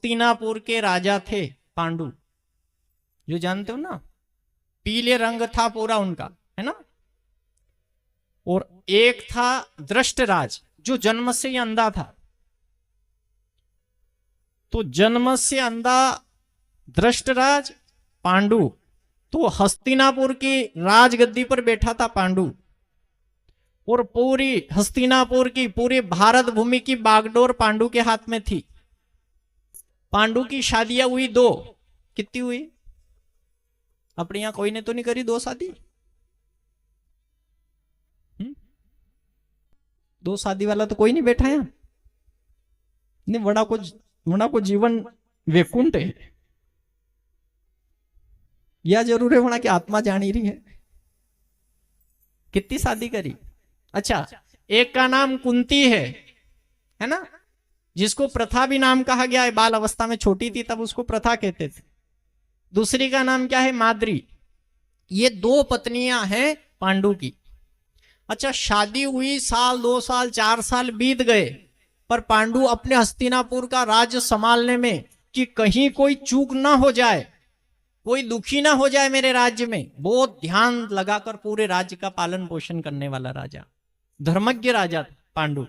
हस्तिनापुर के राजा थे पांडु, जो जानते हो ना, पीले रंग था पूरा उनका, है ना। और एक था दृष्टराज, जो जन्म से ही अंधा था। तो जन्म से अंधा दृष्टराज पांडु, तो हस्तिनापुर की राजगद्दी पर बैठा था पांडु, और पूरी हस्तिनापुर की, पूरी भारत भूमि की बागडोर पांडु के हाथ में थी। पांडु की शादियां हुई 2, कितनी हुई? अपने यहां कोई ने तो नहीं करी 2 शादी? 2 शादी वाला तो कोई नहीं बैठा है नहीं। वड़ा को जीवन वैकुंठ है, या जरूर है वड़ा की आत्मा जान ही रही है। कितनी शादी करी? अच्छा, एक का नाम कुंती है ना, जिसको प्रथा भी नाम कहा गया है। बाल अवस्था में छोटी थी तब उसको प्रथा कहते थे। दूसरी का नाम क्या है? माद्री। ये 2 पत्नियां हैं पांडु की। अच्छा, शादी हुई, साल 2 साल 4 साल बीत गए, पर पांडु अपने हस्तिनापुर का राज्य संभालने में, कि कहीं कोई चूक ना हो जाए, कोई दुखी ना हो जाए मेरे राज्य में, बहुत ध्यान लगाकर पूरे राज्य का पालन पोषण करने वाला राजा, धर्मज्ञ राजा पांडु।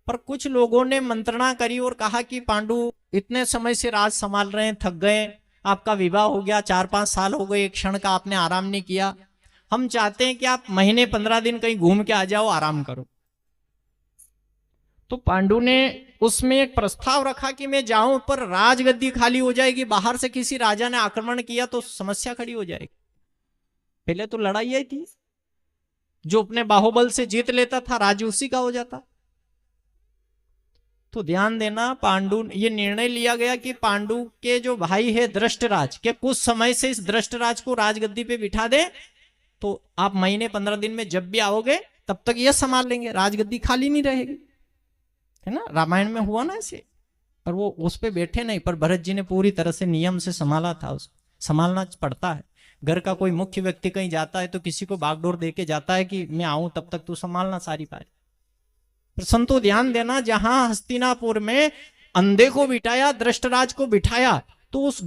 पर कुछ लोगों ने मंत्रणा करी और कहा कि पांडु इतने समय से राज संभाल रहे हैं, थक गए, आपका विवाह हो गया, 4-5 साल हो गए, एक क्षण का आपने आराम नहीं किया, हम चाहते हैं कि आप महीने 15 दिन कहीं घूम के आ जाओ, आराम करो। तो पांडु ने उसमें एक प्रस्ताव रखा कि मैं जाऊं, पर राजगद्दी खाली हो जाएगी, बाहर से किसी राजा ने आक्रमण किया तो समस्या खड़ी हो जाएगी। पहले तो लड़ाई आई थी, जो अपने बाहुबल से जीत लेता था राज्य उसी का हो जाता। तो ध्यान देना, पांडु, ये निर्णय लिया गया कि पांडु के जो भाई है दृष्टराज, के कुछ समय से इस दृष्टराज को राजगद्दी पे बिठा दे, तो आप महीने 15 दिन में जब भी आओगे तब तक ये संभाल लेंगे, राजगद्दी खाली नहीं रहेगी, है ना। रामायण में हुआ ना ऐसे, पर वो उस पे बैठे नहीं, पर भरत जी ने पूरी तरह से नियम से संभाला था। उसको संभालना पड़ता है। घर का कोई मुख्य व्यक्ति कहीं जाता है तो किसी को बागडोर दे के जाता है कि मैं आऊं तब तक तू संभालना सारी बात। पर संतो ध्यान देना, जहां हस्तिनापुर में अंधे को बिठाया, दृष्टराज को बिठाया, तो उस